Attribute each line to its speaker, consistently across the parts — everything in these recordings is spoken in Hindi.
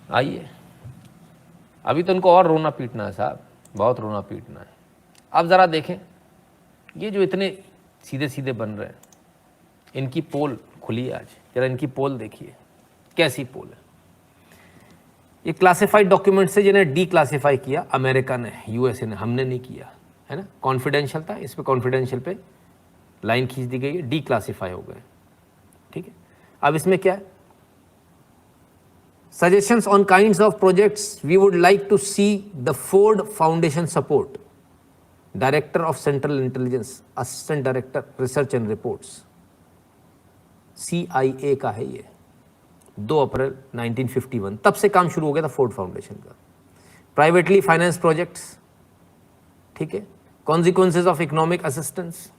Speaker 1: आइए, अभी तो इनको और रोना पीटना है साहब, बहुत रोना पीटना है। अब ज़रा देखें, ये जो इतने सीधे सीधे बन रहे हैं, इनकी पोल खुली है आज, जरा इनकी पोल देखिए कैसी पोल है। ये क्लासिफाइड डॉक्यूमेंट से जिन्हें डी क्लासिफाई किया अमेरिका ने, यूएसए ने, हमने नहीं किया है ना। कॉन्फिडेंशियल था, इस पे कॉन्फिडेंशियल पे लाइन खींच दी गई है, डी क्लासिफाई हो गए, ठीक है। अब इसमें क्या है, suggestions on kinds of projects we would like to see the Ford Foundation support, Director of Central Intelligence, Assistant Director Research and Reports, CIA का है ये, 2 अप्रैल 1951, तब से काम शुरू हो गया था फोर्ड फाउंडेशन का। प्राइवेटली फाइनेंस प्रोजेक्ट्स, ठीक है। Consequences of economic assistance,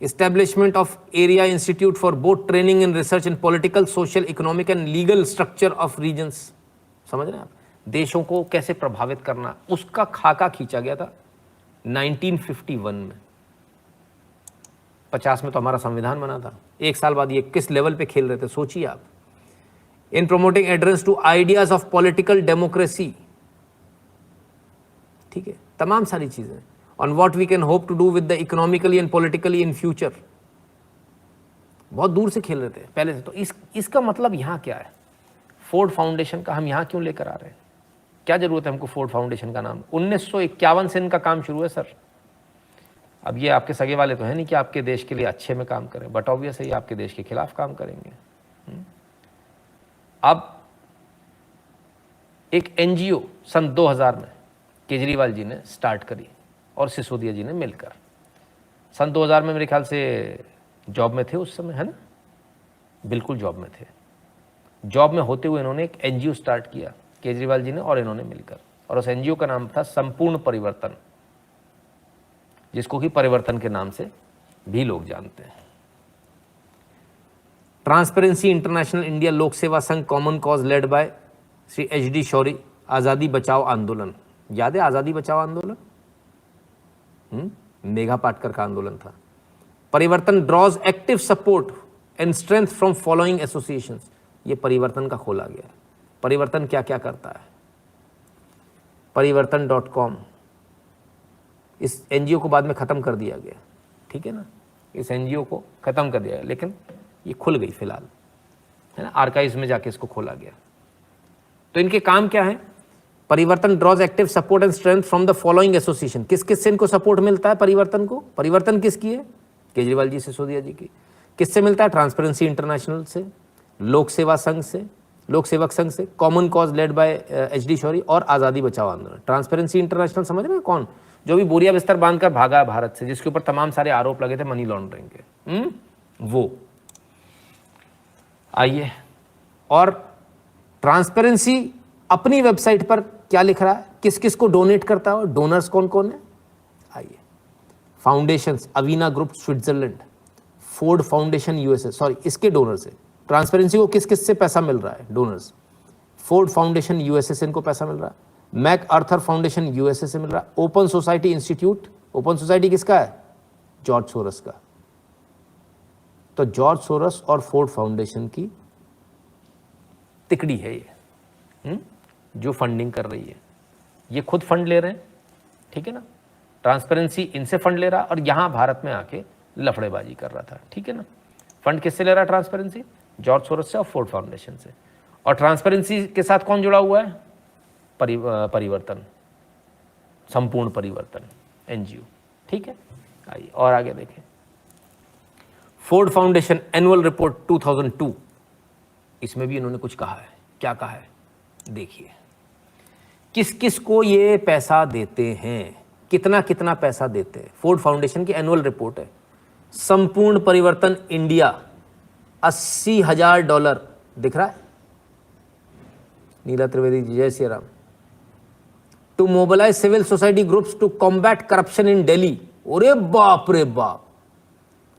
Speaker 1: establishment of area institute for both training and research in political, social, economic and legal structure of regions। समझ रहे हैं आप, देशों को कैसे प्रभावित करना, उसका खाका खींचा गया था 1951 में। 50 में तो हमारा संविधान बना था, एक साल बाद ये किस लेवल पे खेल रहे थे सोचिए आप। In promoting address to ideas of political democracy, ठीक है, तमाम सारी चीजें। on what we can hope to do with the economically and politically in future, बहुत दूर से खेल रहे थे पहले से। तो इसका मतलब यहाँ क्या है, फोर्ड फाउंडेशन का हम यहाँ क्यों लेकर आ रहे हैं, क्या जरूरत है हमको फोर्ड फाउंडेशन का नाम। 1951 से इनका काम शुरू है सर। अब ये आपके सगे वाले तो है नहीं कि आपके देश के लिए अच्छे में काम करें, बट ऑब्वियस है ये आपके देश के खिलाफ काम करेंगे। अब एक एनजीओ सन 2000 में केजरीवाल जी ने स्टार्ट करी और सिसोदिया जी ने मिलकर। सन 2000 में मेरे ख्याल से जॉब में थे उस समय, है ना, बिल्कुल जॉब में थे। जॉब में होते हुए इन्होंने एक एनजीओ स्टार्ट किया केजरीवाल जी ने और इन्होंने मिलकर, और उस एनजीओ का नाम था संपूर्ण परिवर्तन, जिसको कि परिवर्तन के नाम से भी लोग जानते हैं। Transparency international India Lok Seva Sangh common cause led by Shri HD Shourie, Azadi Bachao आंदोलन, याद है आज़ादी बचाओ आंदोलन, मेघा पाटकर का आंदोलन था। Parivartan draws active support and strength from following associations, ये परिवर्तन का खोला गया। परिवर्तन क्या क्या करता है, परिवर्तन.com, इस एनजीओ को बाद में खत्म कर दिया गया, ठीक है ना, इस एनजीओ को खत्म कर दिया गया, लेकिन ये खुल गई फिलहाल, है ना, आर्काइव्स में जाके इसको खोला गया। तो इनके काम क्या है, Parivartan draws active support and strength from the following association, किस किस से इनको सपोर्ट मिलता है परिवर्तन को। परिवर्तन किसकी है, केजरीवाल जी, सिसोदिया जी की। किससे मिलता है, ट्रांसपेरेंसी इंटरनेशनल से, लोक सेवा संघ से, लोक सेवक संघ से, common cause led by HD Shourie और आज़ादी बचाओ आंदोलन। ट्रांसपेरेंसी इंटरनेशनल समझ रहे हैं कौन, जो भी बोरिया बिस्तर बांधकर भागा है भारत से, जिसके ऊपर तमाम सारे आरोप लगे थे मनी लॉन्ड्रिंग के, वो। आइए, और ट्रांसपेरेंसी अपनी वेबसाइट पर क्या लिख रहा है, किस किस को डोनेट करता है, डोनर्स कौन कौन है। आइए, foundations, Avina group Switzerland, Ford foundation USA, sorry इसके डोनर्स है। ट्रांसपेरेंसी को किस किस से पैसा मिल रहा है, डोनर्स, फोर्ड फाउंडेशन USA से इनको पैसा मिल रहा है, मैक आर्थर फाउंडेशन USA से मिल रहा है, open society institute, open society किसका है, जॉर्ज सोरस का। तो जॉर्ज सोरस और फोर्ड फाउंडेशन की तिकड़ी है ये, जो फंडिंग कर रही है। ये खुद फंड ले रहे हैं, ठीक है ना, ट्रांसपेरेंसी इनसे फंड ले रहा और यहां भारत में आके लफड़ेबाजी कर रहा था, ठीक है ना। फंड किससे ले रहा है, ट्रांसपेरेंसी, जॉर्ज सोरस से और फोर्ड फाउंडेशन से। और ट्रांसपेरेंसी के साथ कौन जुड़ा हुआ है, परिवर्तन, संपूर्ण परिवर्तन एनजीओ, ठीक है। आइए और आगे देखें, फोर्ड फाउंडेशन एनुअल रिपोर्ट 2002, इसमें भी इन्होंने कुछ कहा है। क्या कहा है, देखिए, किस किस को ये पैसा देते हैं, कितना कितना पैसा देते हैं। फोर्ड फाउंडेशन की एनुअल रिपोर्ट है। संपूर्ण परिवर्तन इंडिया $80,000, दिख रहा है, नीला त्रिवेदी जी, जय Shri Ram. To mobilize civil society groups to combat corruption in Delhi, अरे बाप रे बाप,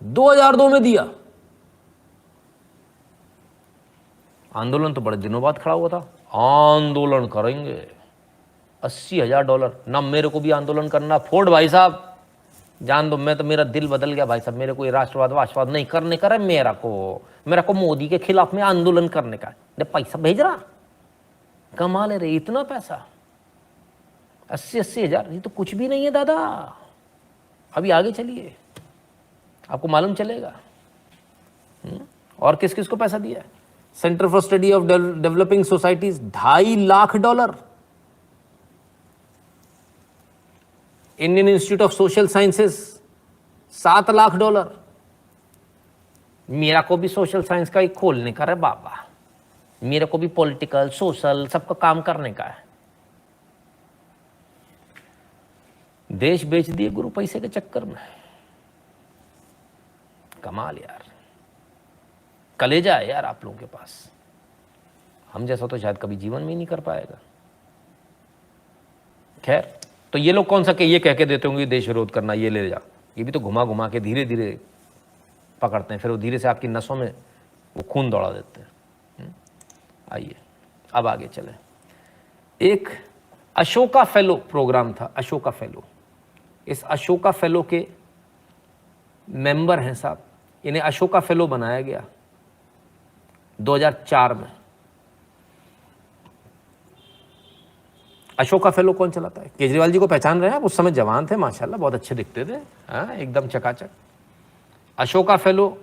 Speaker 1: 2002 में दिया। आंदोलन तो बड़े दिनों बाद खड़ा हुआ था, आंदोलन करेंगे, $80,000। ना मेरे को भी आंदोलन करना, फोर्ड भाई साहब जान दो, मैं तो, मेरा दिल बदल गया भाई साहब, मेरे को ये राष्ट्रवाद वाष्ट्रवाद नहीं करने का है, मेरा को मोदी के खिलाफ में आंदोलन करने का, पैसा भेज रहा, कमा ले रहे, इतना पैसा 80-80 हज़ार, ये तो कुछ भी नहीं है दादा। अभी आगे चलिए, आपको मालूम चलेगा। और किस किस को पैसा दिया है? Centre for study of developing societies $2.5 lakh, Indian institute of social sciences $7 lakh. मेरा को भी सोशल साइंस का ही खोलने का है बाबा, मेरे को भी पॉलिटिकल सोशल सबका काम करने का है। देश बेच दिए गुरु पैसे के चक्कर में। कमाल यार, कलेजा है यार आप लोगों के पास। हम जैसा तो शायद कभी जीवन में ही नहीं कर पाएगा। खैर, तो ये लोग कौन सा ये कह के देते होंगे देश विरोध करना, ये ले जा, ये भी तो घुमा घुमा के धीरे धीरे पकड़ते हैं, फिर वो धीरे से आपकी नसों में वो खून दौड़ा देते हैं। आइए अब आगे चले। एक अशोका फेलो प्रोग्राम था, अशोका फेलो। इस अशोका फेलो के मेंबर हैं साहब, इन्हें अशोका फेलो बनाया गया 2004 में। अशोका फेलो कौन चलाता है? केजरीवाल जी को पहचान रहे हैं आप? उस समय जवान थे माशाल्लाह, बहुत अच्छे दिखते थे, हाँ एकदम चकाचक। अशोका फेलो,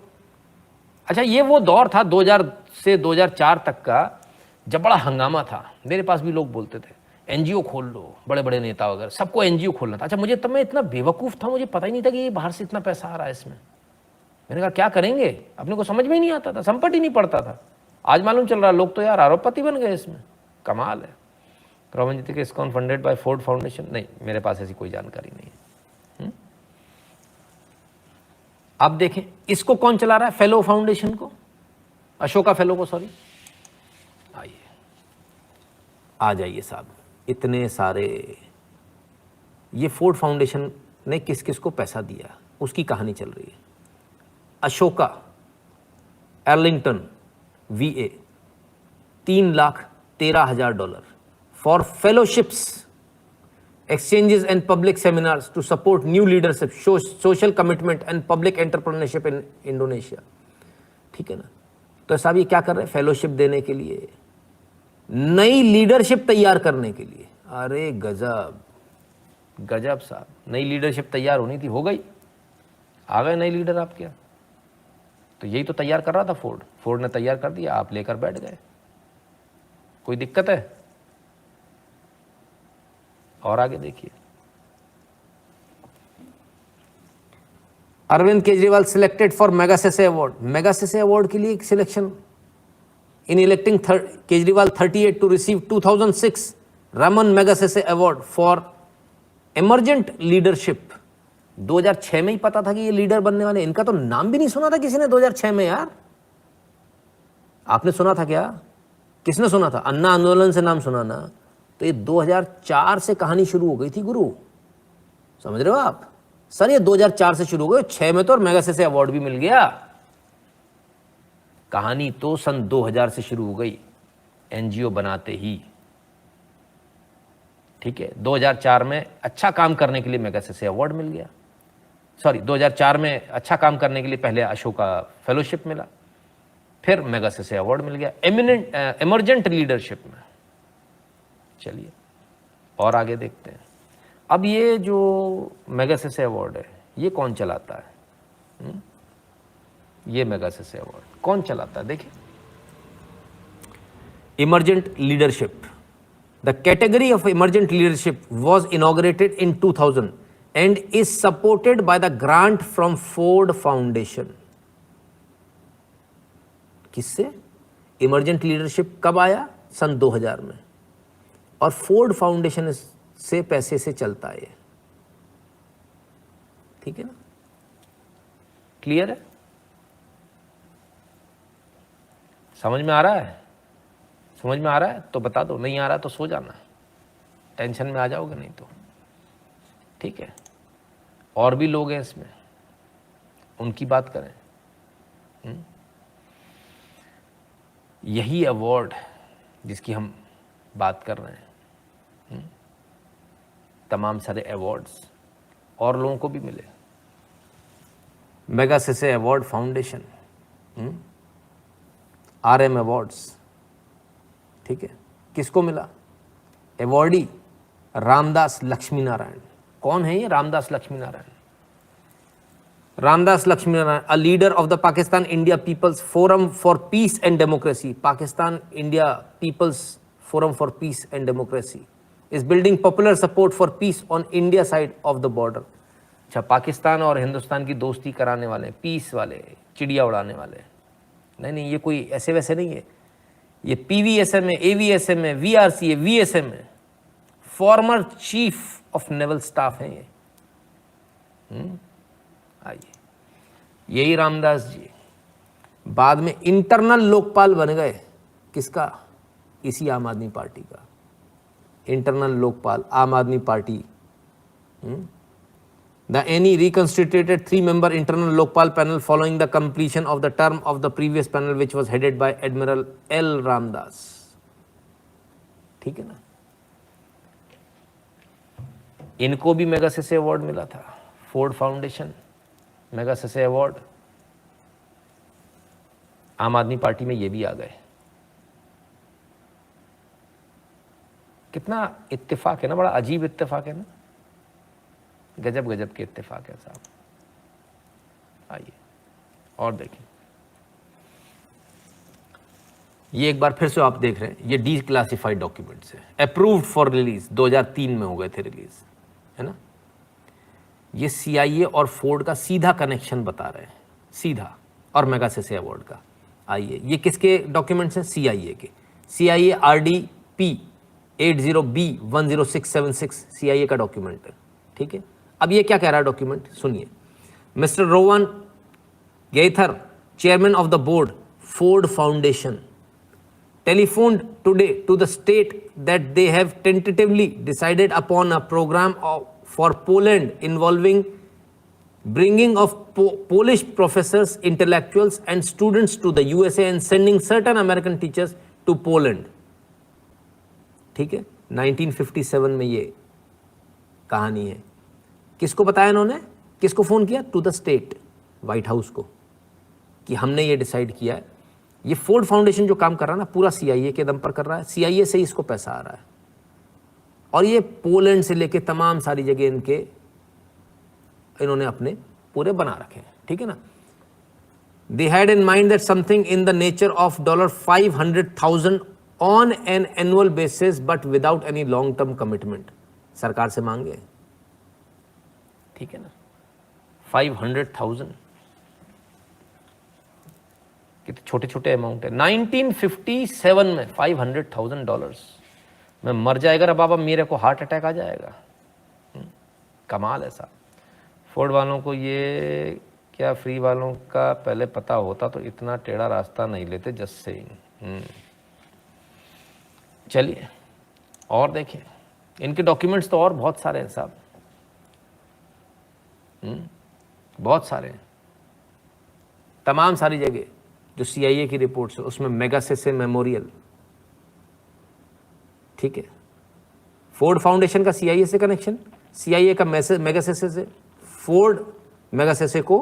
Speaker 1: अच्छा ये वो दौर था 2000 से 2004 तक का जब बड़ा हंगामा था। मेरे पास भी लोग बोलते थे एनजीओ खोल लो, बड़े बड़े नेता वगैरह सबको एनजीओ खोलना था। अच्छा मुझे तब मैं इतना बेवकूफ़ था, मुझे पता ही नहीं था कि ये बाहर से इतना पैसा आ रहा है इसमें। मैंने कहा क्या करेंगे, अपने को समझ में ही नहीं आता था, संपट ही नहीं पड़ता था। आज मालूम चल रहा, लोग तो यार अरबपति बन गए इसमें, कमाल है। रमनजीत के ISKCON funded by Ford foundation, नहीं मेरे पास ऐसी कोई जानकारी नहीं है। अब देखें इसको कौन चला रहा है, फेलो फाउंडेशन को, अशोका फेलो को, सॉरी। आइए आ जाइए साहब, इतने सारे, ये फोर्ड फाउंडेशन ने किस किस को पैसा दिया उसकी कहानी चल रही है। Ashoka Arlington VA $3,13,000 for fellowships, exchanges and public seminars to support new leadership, social commitment and public entrepreneurship in Indonesia। ठीक है ना? तो साहब ये क्या कर रहे हैं? फेलोशिप देने के लिए, नई लीडरशिप तैयार करने के लिए। अरे गजब गजब साहब, नई लीडरशिप तैयार होनी थी, हो गई, आ गए नए लीडर आपके यहाँ। तो यही तो तैयार कर रहा था फोर्ड, फोर्ड ने तैयार कर दिया, आप लेकर बैठ गए। कोई दिक्कत है? और आगे देखिए, Arvind Kejriwal selected for Magsaysay award. Magsaysay award के लिए एक selection in electing Kejriwal 38 to receive 2006 Ramon Magsaysay award for emergent leadership. 2006 में ही पता था कि ये लीडर बनने वाले, इनका तो नाम भी नहीं सुना था किसी ने 2006 में यार। आपने सुना था क्या? किसने सुना था? अन्ना आंदोलन से नाम सुना ना? तो ये 2004 से कहानी शुरू हो गई थी गुरु, समझ रहे हो आप? सर ये 2004 से शुरू हो गई, 6 में तो और मेगासेसे अवार्ड भी मिल गया। कहानी तो सन 2000 से शुरू हो गई, एनजीओ बनाते ही। ठीक है, 2004 में अच्छा काम करने के लिए मेगासेसे अवार्ड मिल गया। सॉरी, 2004 में अच्छा काम करने के लिए पहले अशोका फेलोशिप मिला, फिर मेगासेसे अवार्ड मिल गया इमर्जेंट लीडरशिप में। चलिए और आगे देखते हैं। अब ये जो मेगासेसे अवार्ड है ये कौन चलाता है? ये मेगासेसे अवार्ड कौन चलाता है? देखिए, emergent leadership, the category of emergent leadership was inaugurated in 2000 and is supported by the grant from Ford foundation. किससे? इमर्जेंट लीडरशिप कब आया? सन 2000 में, और फोर्ड फाउंडेशन से पैसे से चलता है। ठीक है ना? क्लियर है? समझ में आ रहा है? समझ में आ रहा है तो बता दो, नहीं आ रहा तो सो जाना, टेंशन में आ जाओगे नहीं तो। ठीक है, और भी लोग हैं इसमें, उनकी बात करें। यही अवार्ड जिसकी हम बात कर रहे हैं, तमाम सारे अवार्ड्स और लोगों को भी मिले। Magsaysay award foundation, RM awards, ठीक है, किसको मिला? अवॉर्डी रामदास लक्ष्मी नारायण। कौन है ये Ramdas Lakshmi Narayan? Ramdas Lakshmi Narayan, a leader of the Pakistan India people's forum for peace and democracy. Pakistan India people's forum for peace and democracy is building popular support for peace on India side of the border. अच्छा, पाकिस्तान और हिंदुस्तान की दोस्ती कराने वाले, पीस वाले, चिड़िया उड़ाने वाले। नहीं, ये कोई ऐसे वैसे नहीं है, ये PVSM है, AVSM है, VRC है, VSM है, former chief of naval staff है ये। आइए, यही रामदास जी बाद में इंटरनल लोकपाल बन गए। किसका? इसी आम आदमी पार्टी का इंटरनल लोकपाल, आम आदमी party. The NE reconstituted 3-member internal Lokpal panel following the completion of the term of the previous panel, which was headed by Admiral L. Ramdas. ठीक है ना? इनको भी मेगासेसे अवार्ड मिला था, फोर्ड फाउंडेशन मेगासेसे अवार्ड। आम आदमी पार्टी में ये भी आ गए। कितना इत्तेफाक है ना, बड़ा अजीब इत्तेफाक है ना, गजब गजब के इत्तेफाक है साहब। आइए और देखें, ये एक बार फिर से आप देख रहे हैं, ये डीक्लासिफाइड डॉक्यूमेंट्स है, अप्रूव्ड फॉर रिलीज, 2003 में हो गए थे रिलीज, है ना। ये CIA और फोर्ड का सीधा कनेक्शन बता रहे हैं, सीधा, और मेगासेसे अवार्ड का। आइए, ये किसके डॉक्यूमेंट्स हैं? CIA के। CIA RDP 80B10676 CIA का डॉक्यूमेंट है, ठीक है। अब ये क्या कह रहा है डॉक्यूमेंट, सुनिए। Mister Rowan Gaither, chairman of the board, Ford foundation, telephoned today to the state that they have tentatively decided upon a program for Poland involving bringing of Polish professors, intellectuals and students to the USA and sending certain American teachers to Poland। ठीक है, 1957 में ये कहानी है। किसको बताया इन्होंने? किसको फोन किया? To the state, White House को, कि हमने ये डिसाइड किया है। ये फोर्ड फाउंडेशन जो काम कर रहा है ना, पूरा CIA के दम पर कर रहा है, CIA से ही इसको पैसा आ रहा है, और ये पोलैंड से लेके तमाम सारी जगह इन्होंने अपने पूरे बना रखे हैं, ठीक है ना। They had in mind that something in the nature of $500,000 on an annual basis but without any long term commitment. सरकार से मांगे, ठीक है ना, 500,000, कितने छोटे छोटे अमाउंट है। 1957 में $500,000 में मर जाएगा रे बाबा, मेरे को हार्ट अटैक आ जाएगा। कमाल ऐसा। फोर्ड वालों को ये क्या फ्री वालों का पहले पता होता तो इतना टेढ़ा रास्ता नहीं लेते, जस्ट सेइंग। चलिए और देखिए, इनके डॉक्यूमेंट्स तो और बहुत सारे हैं साहब, बहुत सारे हैं, तमाम सारी जगह जो CIA की रिपोर्ट्स है उसमें मेगासेसे मेमोरियल, ठीक है। फोर्ड फाउंडेशन का CIA से कनेक्शन, CIA का मेगासेसे से, फोर्ड मेगासेसे को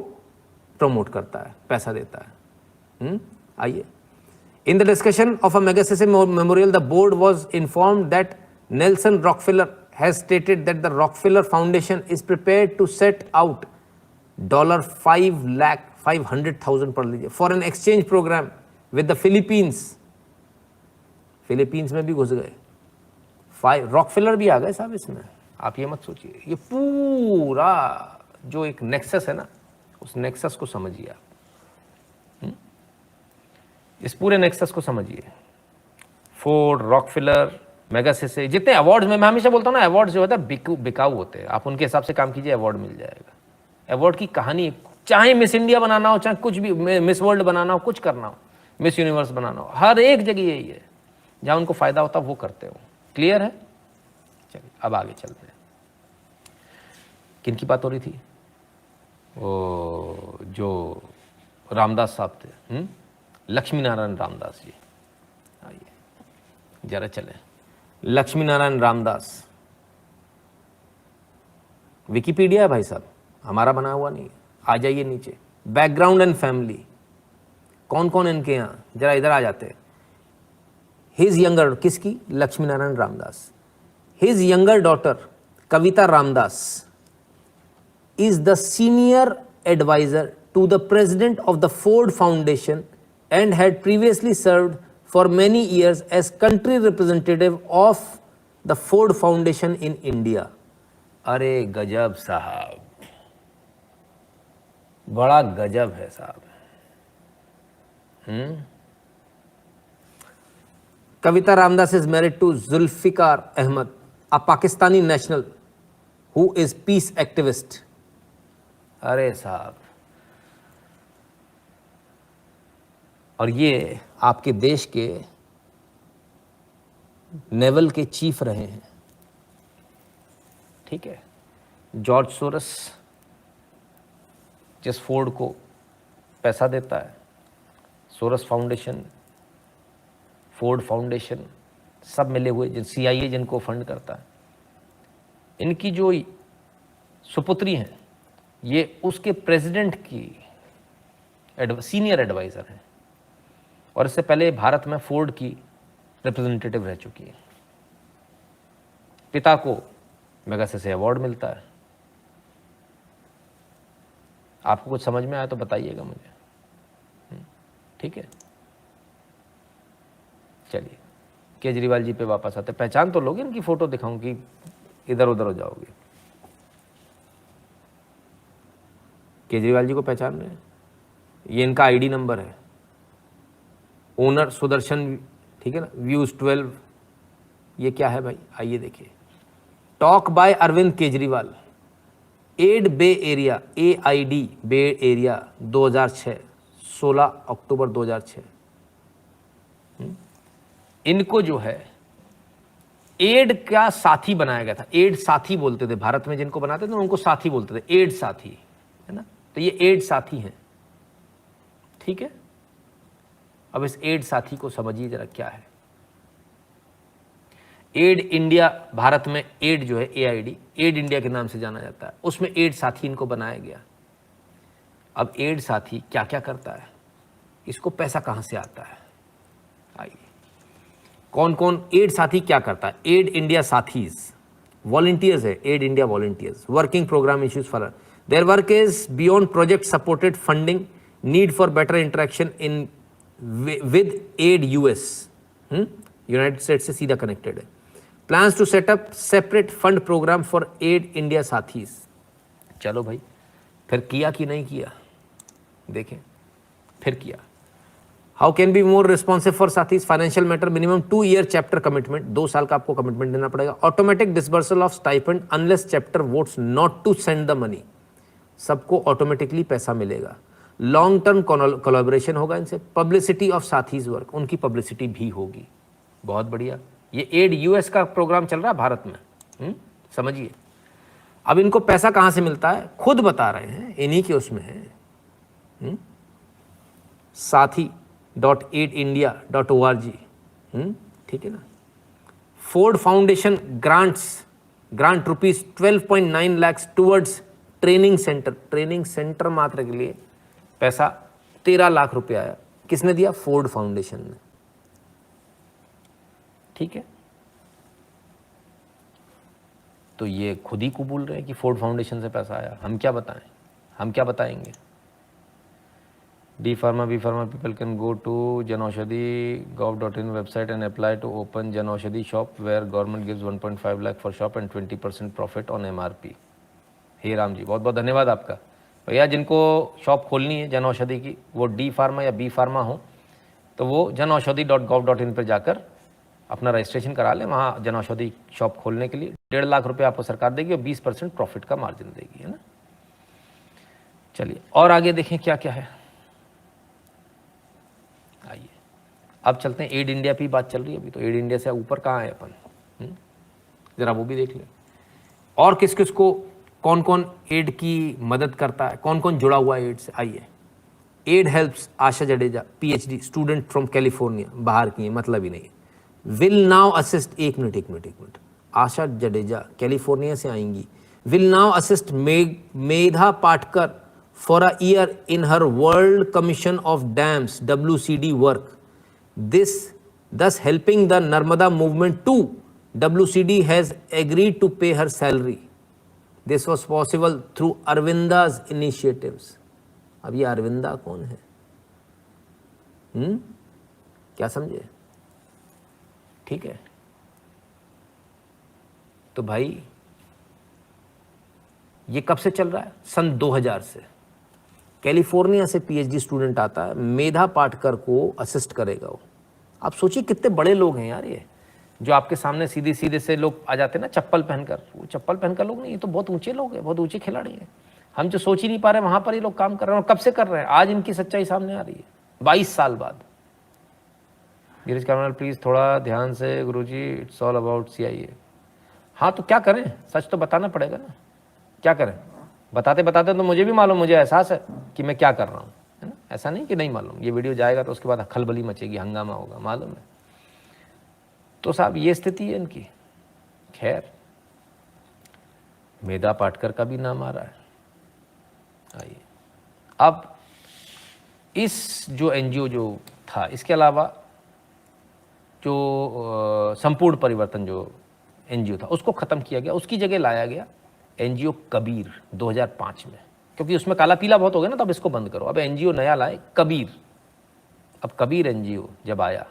Speaker 1: प्रमोट करता है, पैसा देता है। आइए, in the discussion of a Magsaysay memorial the board was informed that Nelson Rockefeller has stated that the Rockefeller foundation is prepared to set out $500,000 पढ़ लीजिए for an exchange programme with the Philippines. Philippines में भी घुस गए, रॉकफेलर भी आ गए साहब इसमें। आप ये मत सोचिए, ये पूरा जो एक नेक्सस है ना, उस नेक्सस को समझिए आप, इस पूरे नेक्सस को समझिए। फोर्ड, रॉकफेलर, मेगासेसे, जितने अवार्ड्स में, मैं हमेशा बोलता हूँ ना, अवार्ड्स जो होता है बिकाऊ होते हैं, आप उनके हिसाब से काम कीजिए, अवार्ड मिल जाएगा। अवार्ड की कहानी, चाहे मिस इंडिया बनाना हो, चाहे कुछ भी, मिस वर्ल्ड बनाना हो, कुछ करना हो, मिस यूनिवर्स बनाना हो, हर एक जगह यही है, जहां उनको फायदा होता है वो करते हो। क्लियर है? चलिए अब आगे चलते हैं। किन की बात हो रही थी? वो जो रामदास साहब थे, लक्ष्मी नारायण रामदास जी। आइए जरा चले, लक्ष्मी नारायण रामदास, विकिपीडिया है भाई साहब, हमारा बना हुआ नहीं है। आ जाइए नीचे, बैकग्राउंड एंड फैमिली, कौन कौन इनके यहाँ, जरा इधर आ जाते हैं। हिज यंगर, किसकी? Lakshmi Narayan Ramdas. His younger daughter Kavita Ramdas is the senior advisor to the president of the Ford Foundation and had previously served for many years as country representative of the Ford Foundation in India. अरे गजब साहब, बड़ा गजब है साहब। Kavita Ramdas is married to Zulfikar Ahmed, a Pakistani national who is peace activist. अरे साहब, और ये आपके देश के नेवल के चीफ रहे हैं, ठीक है। जॉर्ज सोरस जिस फोर्ड को पैसा देता है, सोरस फाउंडेशन, फोर्ड फाउंडेशन, सब मिले हुए, जिन CIA जिनको फंड करता है, इनकी जो सुपुत्री हैं ये उसके प्रेसिडेंट की सीनियर एडवाइज़र हैं, और इससे पहले भारत में फोर्ड की रिप्रेजेंटेटिव रह चुकी है। पिता को मैगसेसे अवार्ड मिलता है। आपको कुछ समझ में आया तो बताइएगा मुझे, ठीक है। चलिए केजरीवाल जी पे वापस आते। पहचान तो लोगे, इनकी फोटो दिखाऊं कि इधर उधर हो जाओगे। केजरीवाल जी को पहचान रहे हैं? ये इनका ID नंबर है, ओनर सुदर्शन, ठीक है ना। व्यूज 12, ये क्या है भाई? आइए देखिए। Talk by Arvind Kejriwal, AID Bay Area, AID Bay Area 2006, 16 October 2006। इनको जो है एड का साथी बनाया गया था। एड साथी बोलते थे भारत में, जिनको बनाते थे उनको साथी बोलते थे, एड साथी, है ना। तो ये एड साथी हैं, ठीक है। अब इस एड साथी को समझिए जरा क्या है। एड इंडिया, भारत में एड जो है AID, एड इंडिया के नाम से जाना जाता है, उसमें एड साथी इनको बनाया गया। अब एड साथी क्या क्या करता है, इसको पैसा कहां से आता है, आइए। कौन कौन एड साथी क्या करता है? एड इंडिया साथीज वॉलंटियर्स है, aid India volunteers, working programme issues for their work is beyond project supported funding, need for better interaction in with aid US, united state से सीधा कनेक्टेड है। Plans to set up separate fund programme for aid India साथीज। चलो भाई, फिर किया कि नहीं किया, देखें फिर किया। How can be more responsive for साथीज, financial matter, minimum 2 year chapter commitment, 2 साल का आपको कमिटमेंट देना पड़ेगा। Automatic disbursal of stipend unless chapter votes not to send the money, सबको ऑटोमेटिकली पैसा मिलेगा। लॉन्ग टर्म कोलैबोरेशन होगा इनसे। पब्लिसिटी ऑफ साथीज वर्क, उनकी पब्लिसिटी भी होगी। बहुत बढ़िया। ये एड US का प्रोग्राम चल रहा है भारत में, समझिए। अब इनको पैसा कहां से मिलता है, खुद बता रहे हैं, इन्हीं के उसमें है, साथी.aidindia.org, ठीक है ना। Ford foundation grant rupees 12.9 lakh towards training centre, training centre मात्र के लिए पैसा 13 लाख रुपए आया। किसने दिया? फोर्ड फाउंडेशन ने, ठीक है। तो ये खुद ही कबूल रहे हैं कि फोर्ड फाउंडेशन से पैसा आया। हम क्या बताएं, हम क्या बताएंगे? D pharma B pharma people can go to janaushadhi.gov.in website and apply to open Janaushadhi shop where government gives 1.5 lakh for shop and 20% profit on MRP। हे राम जी, बहुत बहुत धन्यवाद आपका। भैया जिनको शॉप खोलनी है जनौषधि की, वो डी फार्मा या बी फार्मा हो, तो वो janaushadhi.gov.in पर जाकर अपना रजिस्ट्रेशन करा लें। वहाँ जनौषधि शॉप खोलने के लिए 1.5 लाख रुपये आपको सरकार देगी और 20% प्रॉफिट का मार्जिन देगी, है ना। चलिए और आगे देखें क्या क्या है, आइए। अब चलते हैं एड इंडिया पे बात चल रही है अभी, तो एड इंडिया से ऊपर कहाँ है अपन, जरा वो भी देख लें। और किस किस को कौन कौन एड की मदद करता है, कौन कौन जुड़ा हुआ है एड से, आइए। AID helps Asha Jadeja, PhD student from California, बाहर की है, मतलब ही नहीं है। विल नाउ असिस्ट, एक मिनट, आशा जडेजा कैलिफोर्निया से आएंगी। Will now assist Medha Patkar for a year in her World Commission of Dams WCD work. This thus helping the Narmada movement too. WCD has agreed to pay her salary. This was possible through Arvinda's initiatives. अब ये अरविंदा कौन है? क्या समझे? ठीक है, तो भाई ये कब से चल रहा है? सन 2000 से। कैलिफोर्निया से पीएचडी स्टूडेंट आता है, मेधा पाटकर को असिस्ट करेगा वो। आप सोचिए कितने बड़े लोग हैं यार ये, जो आपके सामने सीधे सीधे से लोग आ जाते हैं ना चप्पल पहनकर। वो चप्पल पहनकर लोग नहीं, ये तो बहुत ऊंचे लोग हैं, बहुत ऊंचे खिलाड़ी हैं। हम जो सोच ही नहीं पा रहे वहां पर ये लोग काम कर रहे हैं, और कब से कर रहे हैं? आज इनकी सच्चाई सामने आ रही है, 22 साल बाद। गिरीश कार्नाल प्लीज थोड़ा ध्यान से, गुरुजी इट्स ऑल अबाउट CIA। हाँ तो क्या करें, सच तो बताना पड़ेगा ना, क्या करें? बताते बताते तो मुझे भी मालूम, मुझे एहसास है कि मैं क्या कर रहा हूँ, है ना? ऐसा नहीं कि नहीं मालूम। ये वीडियो जाएगा तो उसके बाद खलबली मचेगी, हंगामा होगा, मालूम है। तो साहब ये स्थिति है इनकी। खैर, मेधा पाटकर का भी नाम आ रहा है। आइए, अब इस जो NGO जो था, इसके अलावा जो संपूर्ण परिवर्तन जो NGO था उसको ख़त्म किया गया, उसकी जगह लाया गया NGO कबीर 2005 में, क्योंकि उसमें काला पीला बहुत हो गया ना, तब इसको बंद करो। अब NGO नया लाए कबीर। अब कबीर NGO जब आया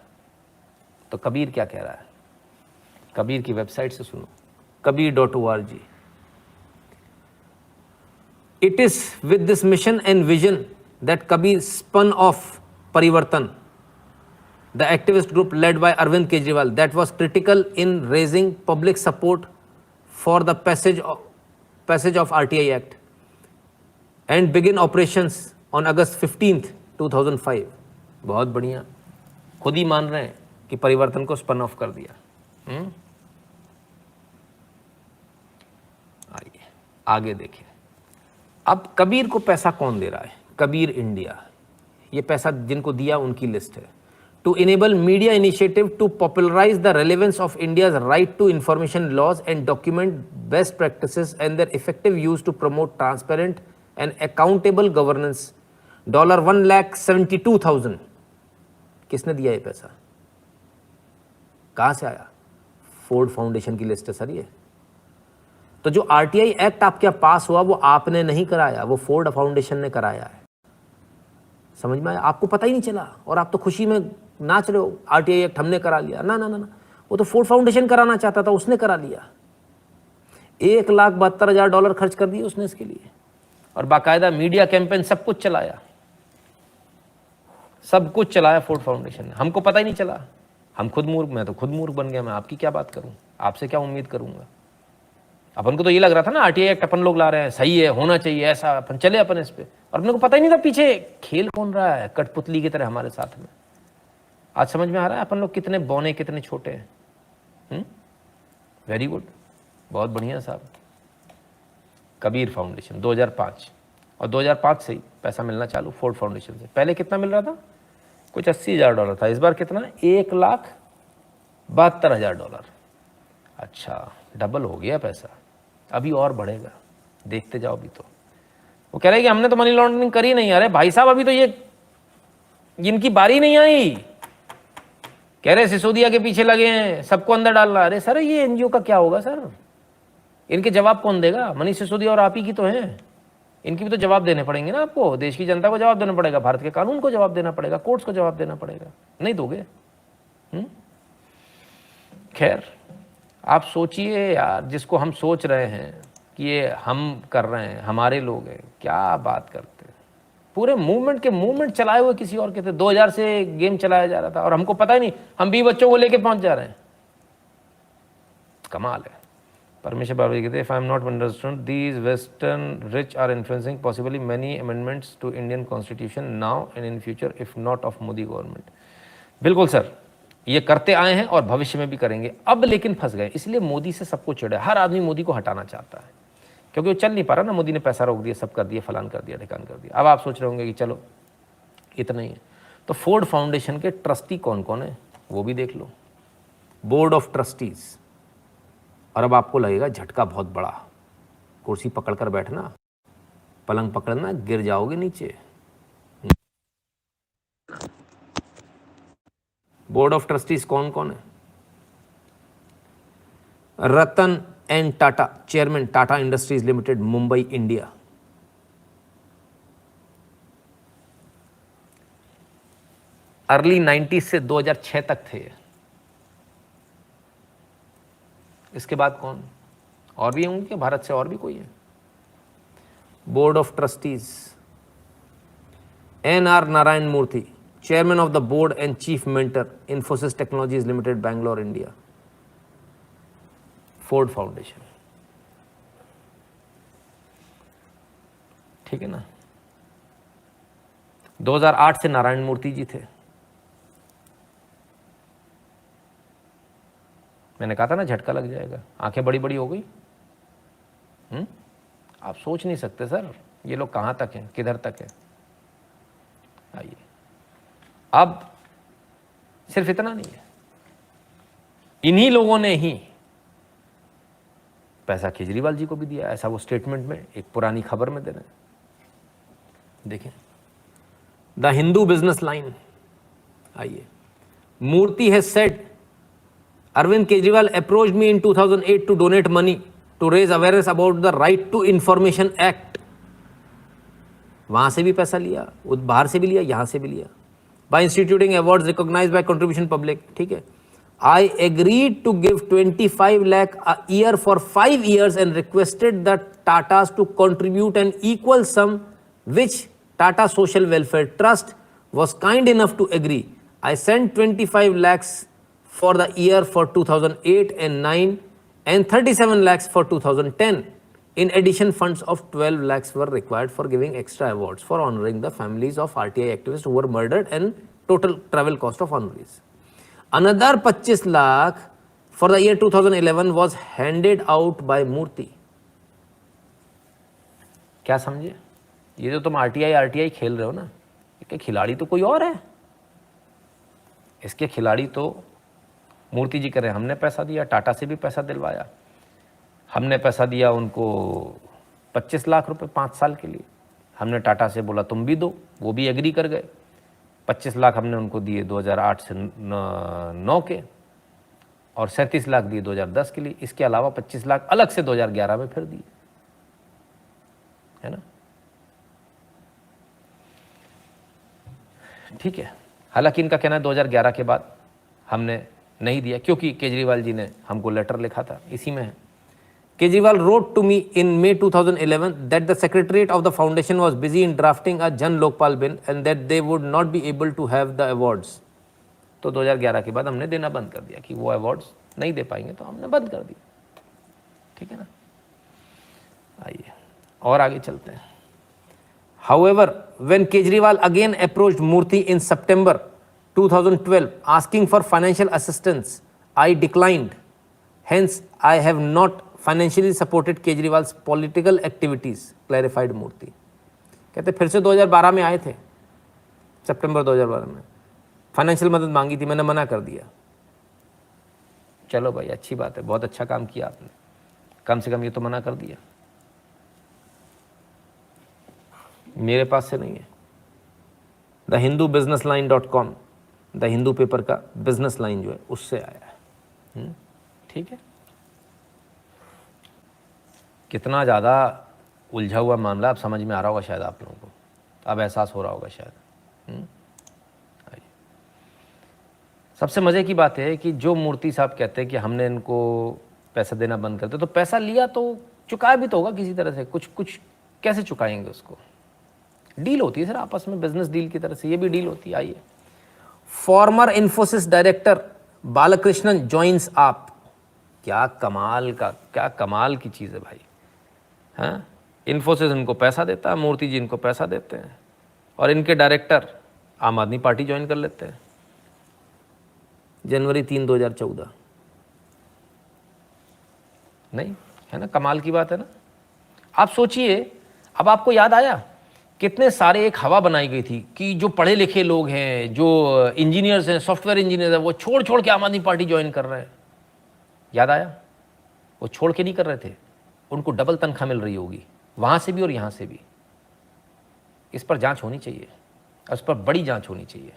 Speaker 1: तो कबीर क्या कह रहा है? कबीर की वेबसाइट से सुनो, kabir.org। It is with this mission and vision that Kabir spun off Parivartan, the activist group led by Arvind Kejriwal that was critical in raising public support for the passage of RTI Act, and begin operations on August 15th, 2005। बहुत बढ़िया, खुद ही मान रहे हैं कि परिवर्तन को स्पन ऑफ कर दिया। आइए आगे देखें। अब कबीर को पैसा कौन दे रहा है? कबीर इंडिया। ये पैसा जिनको दिया उनकी लिस्ट है। To enable media initiative to popularize the relevance of India's right to information laws and document best practices and their effective use to promote transparent and accountable governance, $1,72,000। किसने दिया ये पैसा? कहां से आया? फोर्ड फाउंडेशन की लिस्ट है सर ये। तो जो RTI एक्ट आपके यहाँ पास हुआ वो आपने नहीं कराया, वो फोर्ड फाउंडेशन ने कराया है। समझ में आया? आपको पता ही नहीं चला और आप तो खुशी में नाच रहे हो, RTI एक्ट हमने करा लिया। ना ना ना ना, वो तो फोर्ड फाउंडेशन कराना चाहता था, उसने करा लिया। $1,72,000 खर्च कर दिए उसने इसके लिए, और बाकायदा मीडिया कैंपेन सब कुछ चलाया, सब कुछ चलाया फोर्ड फाउंडेशन ने। हमको पता ही नहीं चला, हम खुद मूर्ख, मैं तो खुद मूर्ख बन गया। मैं आपकी क्या बात करूं, आपसे क्या उम्मीद करूंगा? अपन को तो ये लग रहा था ना RTI एक्ट अपन लोग ला रहे हैं, सही है, होना चाहिए ऐसा, अपन चले अपन इस पे, और अपने को पता ही नहीं था पीछे खेल कौन रहा है, कठपुतली की तरह हमारे साथ में। आज समझ में आ रहा है अपन लोग कितने बौने, कितने छोटे हैं। वेरी गुड, बहुत बढ़िया साहब। कबीर फाउंडेशन 2005, और 2005 से ही पैसा मिलना चालू फोर्ड फाउंडेशन से। पहले कितना मिल रहा था? कुछ $80,000 था। इस बार कितना? $1,72,000। अच्छा, डबल हो गया पैसा, अभी और बढ़ेगा, देखते जाओ। अभी तो वो कह रहे हैं कि हमने तो मनी लॉन्ड्रिंग करी नहीं। अरे भाई साहब, अभी तो ये इनकी बारी नहीं आई। कह रहे सिसोदिया के पीछे लगे हैं, सबको अंदर डालना। अरे सर, ये NGO का क्या होगा सर? इनके जवाब कौन देगा? मनीष सिसोदिया और आप ही की तो हैं, इनकी भी तो जवाब देने पड़ेंगे ना आपको। देश की जनता को जवाब देना पड़ेगा, भारत के कानून को जवाब देना पड़ेगा, कोर्ट्स को जवाब देना पड़ेगा। नहीं दोगे? खैर, आप सोचिए यार, जिसको हम सोच रहे हैं कि ये हम कर रहे हैं, हमारे लोग हैं, क्या बात करते हैं। पूरे मूवमेंट के मूवमेंट चलाए हुए किसी और के थे। 2000 से गेम चलाया जा रहा था और हमको पता ही नहीं, हम 20 बच्चों को लेके पहुंच जा रहे हैं। कमाल है। परमेश्वर बाबू कहते हैं, if I am not understood, these western rich are influencing possibly many amendments to Indian constitution now and in future if not of Modi government. बिल्कुल सर, ये करते आए हैं और भविष्य में भी करेंगे। अब लेकिन फंस गए, इसलिए मोदी से सबको चिढ़ है। हर आदमी मोदी को हटाना चाहता है, क्योंकि वो चल नहीं पा रहा ना। मोदी ने पैसा रोक दिया, सब कर दिया, फलान कर दिया, ढिकान कर दिया। अब आप सोच रहे होंगे कि चलो इतना ही है। तो फोर्ड फाउंडेशन के ट्रस्टी कौन कौन है वो भी देख लो, बोर्ड ऑफ ट्रस्टीज। और अब आपको लगेगा झटका बहुत बड़ा, कुर्सी पकड़ कर बैठना, पलंग पकड़ना, गिर जाओगे नीचे। बोर्ड ऑफ ट्रस्टीज कौन कौन है? Ratan N Tata, chairman, Tata industries limited, Mumbai, India. Early 90s से 2006 तक थे। इसके बाद कौन? और भी होंगे क्या भारत से? और भी कोई है? Board of trustees N R. Narayana Murthy, chairman of the board and chief mentor, Infosys technologies limited, Bangalore, India. Ford Foundation, ठीक है ना। 2008 से नारायण मूर्ति जी थे। मैंने कहा था ना झटका लग जाएगा, आंखें बड़ी बड़ी हो गई। आप सोच नहीं सकते सर ये लोग कहां तक हैं, किधर तक है। आइए, अब सिर्फ इतना नहीं है, इन्हीं लोगों ने ही पैसा केजरीवाल जी को भी दिया, ऐसा वो स्टेटमेंट में एक पुरानी खबर में दे रहे हैं। देखें, द हिंदू बिजनेस लाइन। आइए, Murthy has said Arvind Kejriwal approached me in 2008 to donate money to raise awareness about the Right to Information Act. वहां से भी पैसा लिया, बाहर से भी लिया, यहां से भी लिया। By instituting awards recognized by contribution public, ठीक है। I agreed to give 25 lakh a year for 5 years and requested the Tatas to contribute an equal sum, which Tata Social Welfare Trust was kind enough to agree. I sent 25 lakhs for the year for 2008 and 9 and 37 lakhs for 2010. In addition, funds of 12 lakhs were required for giving extra awards for honoring the families of RTI activists who were murdered and total travel cost of honorees. Another 25 lakh for the year 2011 was handed out by Murthy. क्या समझे? ये जो तुम RTI खेल रहे हो ना, इसके खिलाड़ी तो कोई और है। इसके खिलाड़ी तो मूर्ति जी कह रहे हैं हमने पैसा दिया, टाटा से भी पैसा दिलवाया, हमने पैसा दिया उनको 25 लाख रुपए 5 साल के लिए। हमने टाटा से बोला तुम भी दो, वो भी एग्री कर गए। 25 लाख हमने उनको दिए 2008 से 9 के, और 37 लाख दिए 2010 के लिए। इसके अलावा 25 लाख अलग से 2011 में फिर दिए, है ना। ठीक है, हालांकि इनका कहना है 2011 के बाद हमने नहीं दिया, क्योंकि केजरीवाल जी ने हमको लेटर लिखा था, इसी में है। Kejriwal wrote to me in May 2011 that the secretariat of the foundation was busy in drafting a Jan Lokpal bill and that they would not be able to have the awards. तो 2011 के बाद हमने देना बंद कर दिया कि वो अवार्ड्स नहीं दे पाएंगे, तो हमने बंद कर दिया, ठीक है ना। आइए और आगे चलते हैं। However, when Kejriwal again approached Murthy in September 2012 asking for financial assistance, I declined. Hence, I have not financially supported Kejriwal's political activities, clarified Murthy. कहते फिर से 2012 में आए थे, सितंबर 2012 में फाइनेंशियल मदद मांगी थी, मैंने मना कर दिया। चलो भाई, अच्छी बात है, बहुत अच्छा काम किया आपने, कम से कम ये तो मना कर दिया। मेरे पास से नहीं है। The Hindu business line, the Hindu paper का बिजनेस लाइन जो है उससे आया है, ठीक है। कितना ज़्यादा उलझा हुआ मामला, अब समझ में आ रहा होगा शायद आप लोगों को, अब एहसास हो रहा होगा शायद। सबसे मज़े की बात है कि जो मूर्ति साहब कहते हैं कि हमने इनको पैसा देना बंद कर दिया, तो पैसा लिया तो चुकाया भी तो होगा किसी तरह से, कुछ कैसे चुकाएंगे उसको? डील होती है सर आपस में, बिजनेस डील की तरह से ये भी डील होती है। आइए, farmer Infosys director Balakrishnan joins आप। क्या कमाल की चीज़ है भाई, हाँ। इन्फोसिस इनको पैसा देता है, मूर्ति जी इनको पैसा देते हैं, और इनके डायरेक्टर आम आदमी पार्टी ज्वाइन कर लेते हैं। जनवरी 3, 2014, नहीं है ना, कमाल की बात है ना। आप सोचिए, अब आपको याद आया कितने सारे एक हवा बनाई गई थी कि जो पढ़े लिखे लोग हैं, जो इंजीनियर्स हैं, सॉफ्टवेयर इंजीनियर हैं, वो छोड़ के आम आदमी पार्टी ज्वाइन कर रहे हैं। याद आया? वो छोड़ के नहीं कर रहे थे, उनको डबल तनख्वाह मिल रही होगी वहाँ से भी और यहाँ से भी। इस पर जांच होनी चाहिए, उस पर बड़ी जांच होनी चाहिए।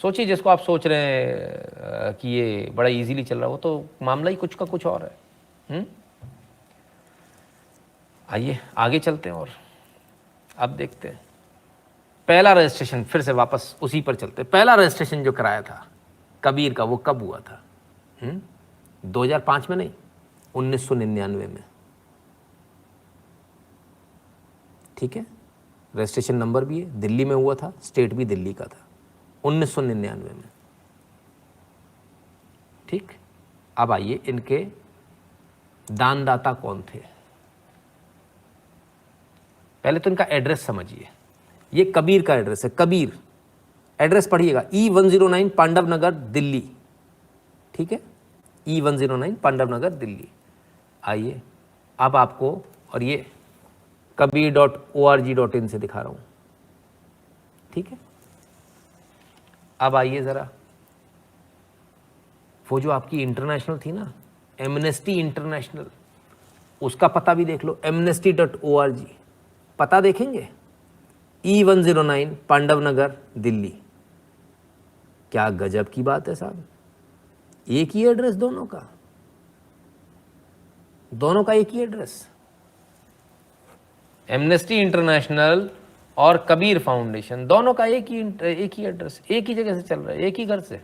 Speaker 1: सोचिए जिसको आप सोच रहे हैं कि ये बड़ा इजीली चल रहा है, वो तो मामला ही कुछ का कुछ और है। आइए आगे चलते हैं और अब देखते हैं पहला रजिस्ट्रेशन, फिर से वापस उसी पर चलते हैं। पहला रजिस्ट्रेशन जो कराया था कबीर का, वो कब हुआ था? 2005 में नहीं, 1999 में। ठीक है, रजिस्ट्रेशन नंबर भी है, दिल्ली में हुआ था, स्टेट भी दिल्ली का था, 1999 में। ठीक, अब आइए इनके दानदाता कौन थे। पहले तो इनका एड्रेस समझिए, ये कबीर का एड्रेस है। कबीर एड्रेस पढ़िएगा, E109 पांडव नगर दिल्ली। ठीक है, E109 पांडव नगर दिल्ली। आइए अब आपको, और ये kabir.org.in से दिखा रहा हूं। ठीक है, अब आइए जरा, वो जो आपकी इंटरनेशनल थी ना, एमनेस्टी इंटरनेशनल, उसका पता भी देख लो, amnesty.org। पता देखेंगे, E109 पांडव नगर दिल्ली। क्या गजब की बात है साहब, एक ही एड्रेस दोनों का, दोनों का एक ही एड्रेस। एमनेस्टी इंटरनेशनल और कबीर फाउंडेशन, दोनों का एक ही एड्रेस, एक ही जगह से चल रहा है, एक ही घर से।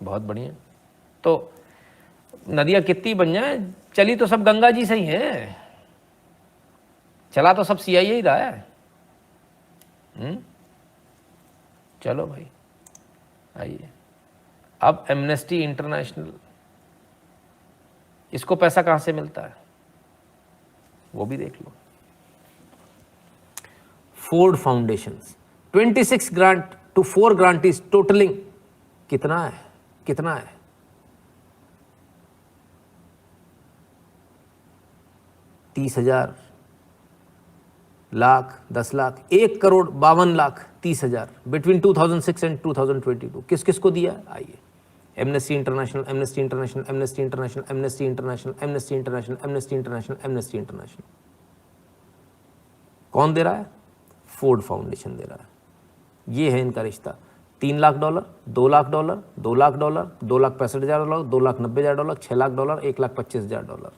Speaker 1: बहुत बढ़िया। तो नदियां कितनी बन जाए, चली तो सब गंगा जी से ही है, चला तो सब CIA रहा है। चलो भाई आइए, अब एमनेस्टी इंटरनेशनल, इसको पैसा कहां से मिलता है वो भी देख लो। Ford foundation, 26 grant to 4 grantees totalling कितना है, कितना है? 30,000, लाख, 10 लाख, 1,52,30,000 बिटवीन 2006 एंड 2022। किस किस को दिया? आइए, amnesty international, amnesty international, amnesty international, amnesty international, amnesty international, amnesty international, amnesty international. कौन दे रहा है? फोर्ड फाउंडेशन दे रहा है। ये है इनका रिश्ता। $3 लाख, $2 लाख, $2 लाख, $2,65,000, $2,90,000, $6 लाख, $1,25,000।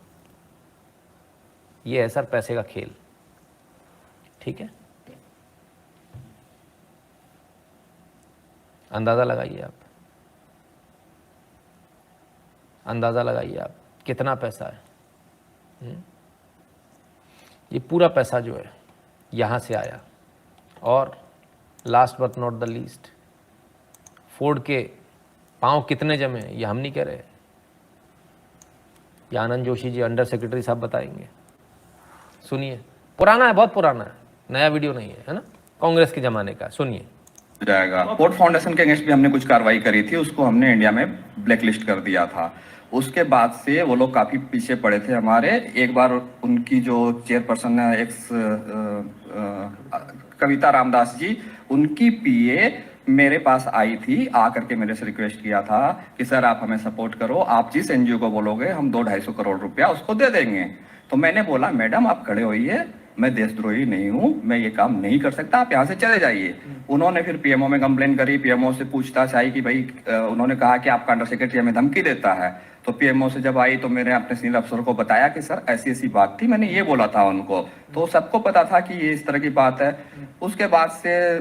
Speaker 1: ये है सर पैसे का खेल। ठीक है, अंदाजा लगाइए आप, अंदाजा लगाइए आप कितना पैसा है। ये पूरा पैसा जो है यहां से आया। और last but not the least, Ford के पांव कितने जमे ये हम नहीं कह रहे, ये आनंद जोशी जी अंडर सेक्रेटरी साहब बताएंगे। सुनिए, पुराना है, बहुत पुराना है, नया वीडियो नहीं है ना, कांग्रेस के जमाने का। सुनिए।
Speaker 2: जाएगा। फोर्ड फाउंडेशन के अगेंस्ट भी हमने कुछ कार्रवाई करी थी, उसको हमने इंडिया में ब्लैकलिस्ट कर दिया था। उसके बाद से वो लोग काफी पीछे पड़े थे हमारे। एक बार उनकी जो चेयरपर्सन है एक्स कविता रामदास जी, उनकी PA मेरे पास आई थी, आकर के मेरे से रिक्वेस्ट किया था कि सर आप हमें सपोर्ट करो, आप जिस NGO को बोलोगे हम 200-250 करोड़ रुपया उसको दे देंगे। तो मैंने बोला मैडम आप खड़े होइए, मैं देशद्रोही नहीं हूं, मैं ये काम नहीं कर सकता, आप यहाँ से चले जाइए। उन्होंने फिर PMO में कंप्लेन करी, PMO से पूछताछ आई कि भाई उन्होंने कहा कि आपका अंडर सेक्रेटरी हमें धमकी देता है। तो PMO से जब आई तो मैंने अपने सीनियर अफसर को बताया कि सर ऐसी ऐसी बात थी, मैंने ये बोला था उनको, तो सबको पता था कि ये इस तरह की बात है। उसके बाद से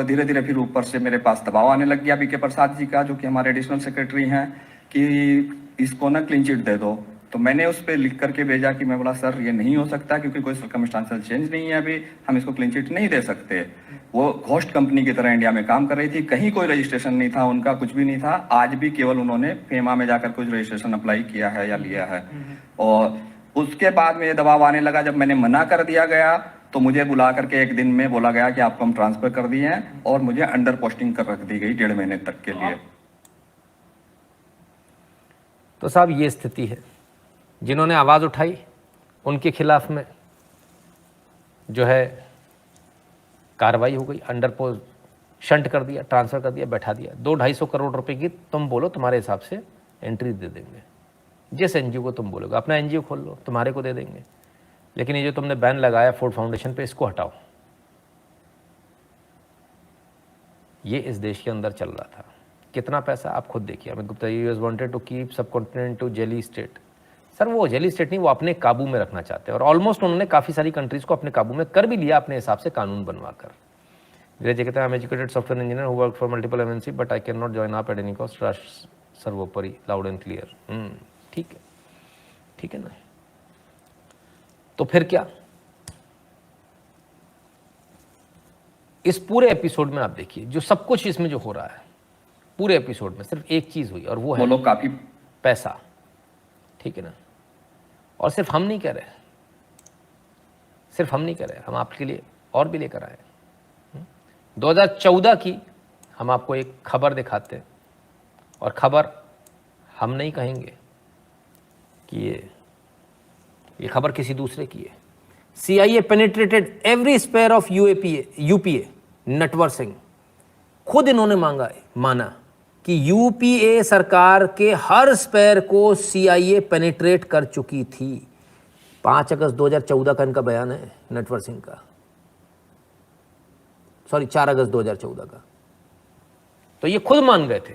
Speaker 2: धीरे धीरे फिर ऊपर से मेरे पास दबाव आने लग गया BK प्रसाद जी का, जो कि हमारे एडिशनल सेक्रेटरी हैं, कि इसको ना क्लीन चिट दे दो। तो मैंने उस पर लिख करके भेजा कि मैं बोला सर ये नहीं हो सकता, क्योंकि कोई सर्कमस्टांशियल चेंज नहीं है, अभी हम इसको क्लीन चिट नहीं दे सकते। वो घोस्ट कंपनी की तरह इंडिया में काम कर रही थी, कहीं कोई रजिस्ट्रेशन नहीं था उनका, कुछ भी नहीं था। आज भी केवल उन्होंने फेमा में जाकर कुछ रजिस्ट्रेशन अप्लाई किया है या लिया है। और उसके बाद में दबाव आने लगा, जब मैंने मना कर दिया गया तो मुझे बुला करके एक दिन में बोला गया कि आपको हम ट्रांसफर कर दिए हैं, और मुझे अंडर पोस्टिंग कर रख दी गई 1.5 महीने तक के लिए।
Speaker 1: तो साहब ये स्थिति है, जिन्होंने आवाज़ उठाई उनके खिलाफ में जो है कार्रवाई हो गई, अंडर पोस्ट शंट कर दिया, ट्रांसफ़र कर दिया, बैठा दिया। 200-250 करोड़ रुपए की तुम बोलो, तुम्हारे हिसाब से एंट्री दे देंगे, जिस NGO को तुम बोलोगे। अपना NGO खोल लो, तुम्हारे को दे देंगे। लेकिन ये जो तुमने बैन लगाया फोर्ड फाउंडेशन पे, इसको हटाओ। ये इस देश के अंदर चल रहा था। कितना पैसा आप खुद देखिए। Amit Gupta, US wanted to keep subcontinent to jelly state. Sir वो जेली स्टेट नहीं, वो अपने काबू में रखना चाहते हैं और ऑलमोस्ट उन्होंने काफ़ी सारी कंट्रीज़ को अपने काबू में कर भी लिया अपने हिसाब से कानून बनवाकर। धीरज कहते हैं, I am educated software engineer who work for multiple MNC but I can not join up at any cost. सर्वोपरि लाउड एंड क्लियर। ठीक है, ठीक है ना। तो फिर क्या, इस पूरे एपिसोड में आप देखिए जो सब कुछ इसमें जो हो रहा है, पूरे एपिसोड में सिर्फ एक चीज हुई और वो है
Speaker 2: लोग काफी
Speaker 1: पैसा। ठीक है ना। और सिर्फ हम नहीं कह रहे, सिर्फ हम नहीं कह रहे, हम आपके लिए और भी लेकर आए। 2014 की हम आपको एक खबर दिखाते हैं और खबर हम नहीं कहेंगे कि ये खबर किसी दूसरे की है। CIA penetrated every sphere of UPA. Natwar Singh खुद इन्होंने माना कि यूपीए सरकार के हर स्पेयर को CIA पेनिट्रेट कर चुकी थी। 5 अगस्त 2014 का इनका बयान है, नटवर सिंह का, सॉरी 4 अगस्त 2014 का। तो ये खुद मान गए थे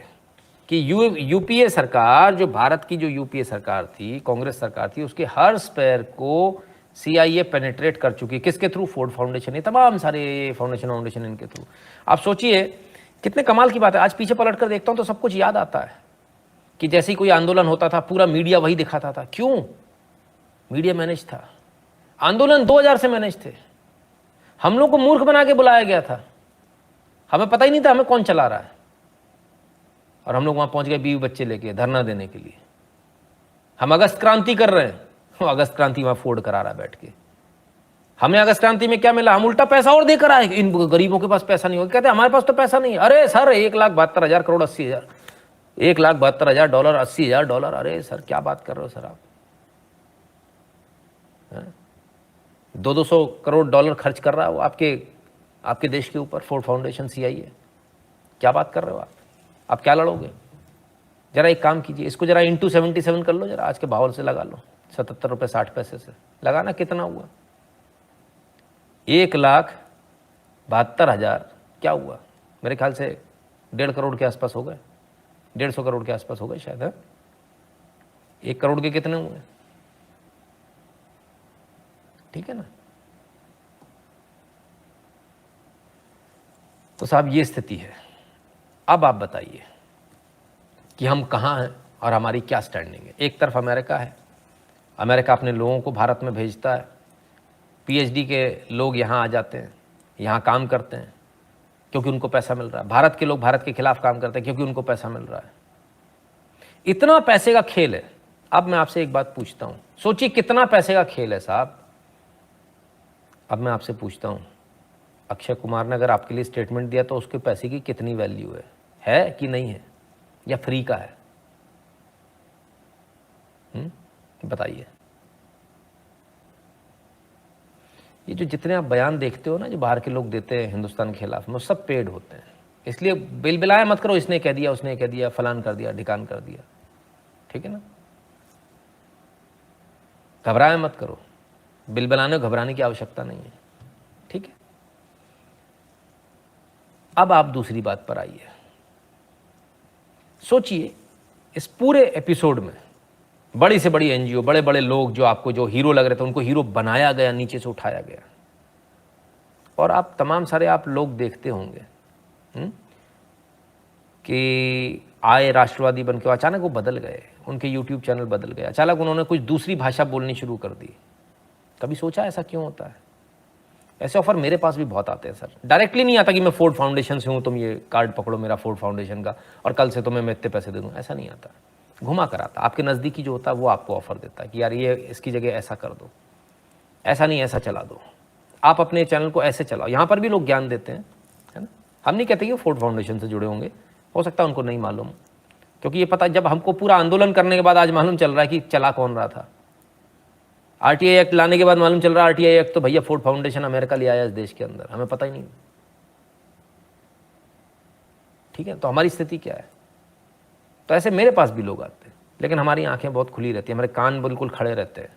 Speaker 1: कि यूपीए सरकार, जो भारत की जो यूपीए सरकार थी, कांग्रेस सरकार थी, उसके हर स्पेयर को CIA पेनिट्रेट कर चुकी। किसके थ्रू? फोर्ड फाउंडेशन, ये तमाम सारे फाउंडेशन इनके थ्रू। आप सोचिए कितने कमाल की बात है। आज पीछे पलट कर देखता हूं तो सब कुछ याद आता है कि जैसे ही कोई आंदोलन होता था पूरा मीडिया वही दिखाता था। क्यों? मीडिया मैनेज था। आंदोलन 2000 से मैनेज थे। हम लोग को मूर्ख बना के बुलाया गया था, हमें पता ही नहीं था हमें कौन चला रहा है, और हम लोग वहां पहुंच गए बीवी बच्चे लेके धरना देने के लिए। हम अगस्त क्रांति कर रहे हैं, अगस्त क्रांति वहां फोर्ड करा रहा है बैठ के। हमें अगस्त क्रांति में क्या मिला? हम उल्टा पैसा और देकर आए। इन गरीबों के पास पैसा नहीं होगा, कहते हमारे पास तो पैसा नहीं है। अरे सर 1,72,000 करोड़ 80,000, 1,72,000 $, 80,000 $। अरे सर क्या बात कर रहे हो सर आप? 200 करोड़ $2 खर्च कर रहा है वो आपके देश के ऊपर फोर्ड फाउंडेशन, CIA। क्या बात कर रहे हो आप क्या लड़ोगे? जरा एक काम कीजिए, इसको जरा इंटू 77 कर लो, जरा आज के भाव से लगा लो, 77 रुपये 60 पैसे से लगाना, कितना हुआ? 1,72,000 क्या हुआ? मेरे ख्याल से 1.5 करोड़ के आसपास हो गए, 150 करोड़ के आसपास हो गए शायद है। 1 करोड़ के कितने हुए? ठीक है ना। तो साहब ये स्थिति है। अब आप बताइए कि हम कहाँ हैं और हमारी क्या स्टैंडिंग है। एक तरफ अमेरिका है, अमेरिका अपने लोगों को भारत में भेजता है, PhD के लोग यहाँ आ जाते हैं, यहाँ काम करते हैं क्योंकि उनको पैसा मिल रहा है। भारत के लोग भारत के खिलाफ काम करते हैं क्योंकि उनको पैसा मिल रहा है। इतना पैसे का खेल है। अब मैं आपसे एक बात पूछता हूँ, सोचिए कितना पैसे का खेल है साहब। अब मैं आपसे पूछता हूँ, अक्षय कुमार ने अगर आपके लिए स्टेटमेंट दिया तो उसके पैसे की कितनी वैल्यू है कि नहीं है, या फ्री का है? बताइए। ये जो जितने आप बयान देखते हो ना, जो बाहर के लोग देते हैं हिंदुस्तान के खिलाफ में, वो सब पेड होते हैं। इसलिए बिलबिलाया मत करो, इसने कह दिया, उसने कह दिया, फलान कर दिया, ढिकान कर दिया। ठीक है ना। घबराया मत करो, बिलबिलाने घबराने की आवश्यकता नहीं है। ठीक है। अब आप दूसरी बात पर आइए। सोचिए इस पूरे एपिसोड में बड़ी से बड़ी NGO, बड़े बड़े लोग जो आपको जो हीरो लग रहे थे, उनको हीरो बनाया गया, नीचे से उठाया गया। और आप तमाम सारे आप लोग देखते होंगे कि आए राष्ट्रवादी बन के, अचानक वो बदल गए, उनके YouTube चैनल बदल गए, अचानक उन्होंने कुछ दूसरी भाषा बोलनी शुरू कर दी। कभी सोचा ऐसा क्यों होता है? ऐसे ऑफर मेरे पास भी बहुत आते हैं सर। डायरेक्टली नहीं आता कि मैं फोर्ड फाउंडेशन से हूँ, तुम ये कार्ड पकड़ो मेरा फोर्ड फाउंडेशन का और कल से तुम्हें मैं इतने पैसे दे दूँ, ऐसा नहीं आता। घुमा कर आता, आपके नज़दीकी जो होता है वो आपको ऑफर देता है कि यार ये इसकी जगह ऐसा कर दो, ऐसा नहीं ऐसा चला दो, आप अपने चैनल को ऐसे चलाओ। यहाँ पर भी लोग ज्ञान देते हैं, है ना। हम नहीं कहते कि वो फोर्ड फाउंडेशन से जुड़े होंगे, हो सकता है उनको नहीं मालूम, क्योंकि ये पता जब हमको पूरा आंदोलन करने के बाद आज मालूम चल रहा है कि चला कौन रहा था। RTI एक्ट लाने के बाद मालूम चल रहा है RTI एक्ट तो भैया फोर्ड फाउंडेशन अमेरिका ले आया इस देश के अंदर, हमें पता ही नहीं। ठीक है, तो हमारी स्थिति क्या है? तो ऐसे मेरे पास भी लोग आते हैं, लेकिन हमारी आंखें बहुत खुली रहती हैं, हमारे कान बिल्कुल खड़े रहते हैं,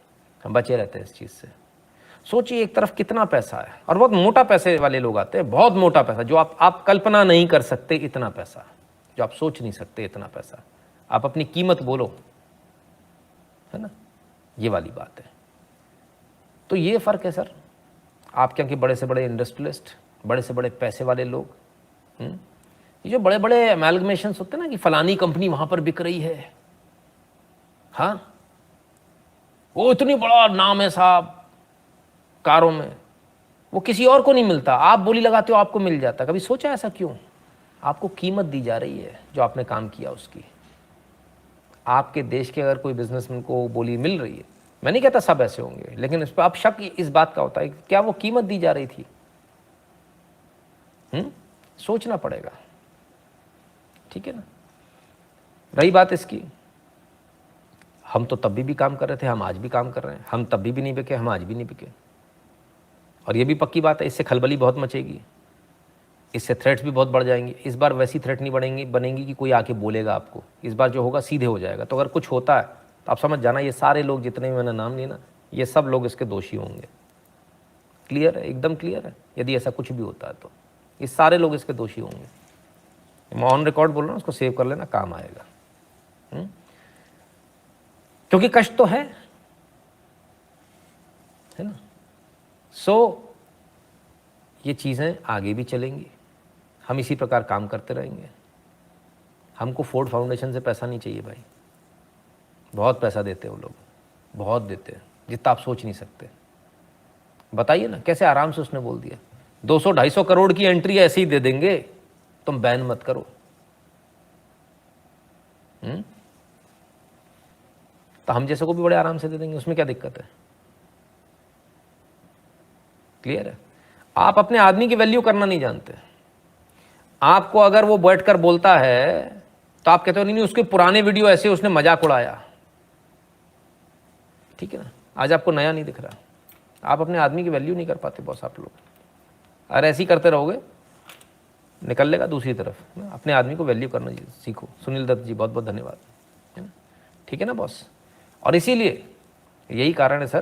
Speaker 1: हम बचे रहते हैं इस चीज़ से। सोचिए एक तरफ कितना पैसा है, और बहुत मोटा पैसे वाले लोग आते हैं, बहुत मोटा पैसा जो आप कल्पना नहीं कर सकते, इतना पैसा जो आप सोच नहीं सकते, इतना पैसा। आप अपनी कीमत बोलो, है ना, ये वाली बात है। तो ये फर्क है सर, आपके यहाँ के बड़े से बड़े इंडस्ट्रियलिस्ट, बड़े से बड़े पैसे वाले लोग, ये जो बड़े बड़े एमैलगमेशंस होते हैं ना कि फलानी कंपनी वहां पर बिक रही है, हाँ वो इतनी बड़ा नाम है साहब कारों में, वो किसी और को नहीं मिलता, आप बोली लगाते हो आपको मिल जाता। कभी सोचा ऐसा क्यों? आपको कीमत दी जा रही है जो आपने काम किया उसकी। आपके देश के अगर कोई बिजनेसमैन को बोली मिल रही है, मैं नहीं कहता सब ऐसे होंगे, लेकिन इस पर आप शक इस बात का होता है कि क्या वो कीमत दी जा रही थी? सोचना पड़ेगा, ठीक है ना। रही बात इसकी, हम तो तब भी काम कर रहे थे, हम आज भी काम कर रहे हैं, हम तब भी नहीं बिके, हम आज भी नहीं बिके। और ये भी पक्की बात है, इससे खलबली बहुत मचेगी, इससे थ्रेट्स भी बहुत बढ़ जाएंगी। इस बार वैसी थ्रेट नहीं बनेंगी कि कोई आके बोलेगा आपको। इस बार जो होगा सीधे हो जाएगा। तो अगर कुछ होता है तो आप समझ जाना, ये सारे लोग जितने भी मैंने नाम लिए ना, ये सब लोग इसके दोषी होंगे। क्लियर है, एकदम क्लियर है। यदि ऐसा कुछ भी होता है तो ये सारे लोग इसके दोषी होंगे। मैं ऑन रिकॉर्ड बोल रहा हूँ, उसको सेव कर लेना, काम आएगा। क्योंकि कष्ट तो है ना। सो ये चीज़ें आगे भी चलेंगी, हम इसी प्रकार काम करते रहेंगे। हमको फोर्ड फाउंडेशन से पैसा नहीं चाहिए भाई, बहुत पैसा देते हैं वो लोग, बहुत देते हैं, जितना आप सोच नहीं सकते। बताइए ना कैसे आराम से उसने बोल दिया 200-250 करोड़ की एंट्री ऐसे ही दे देंगे, तुम बैन मत करो। तो हम जैसे को भी बड़े आराम से दे देंगे, उसमें क्या दिक्कत है? क्लियर है। आप अपने आदमी की वैल्यू करना नहीं जानते। आपको अगर वो बैठकर बोलता है तो आप कहते हो नहीं उसके पुराने वीडियो ऐसे उसने मजाक उड़ाया, ठीक है ना। आज आपको नया नहीं दिख रहा, आप अपने आदमी की वैल्यू नहीं कर पाते बॉस आप लोग। अरे ऐसे ही करते रहोगे, निकल लेगा दूसरी तरफ। अपने आदमी को वैल्यू करना सीखो। सुनील दत्त जी बहुत बहुत धन्यवाद, है ना, ठीक है ना बॉस। और इसीलिए यही कारण है सर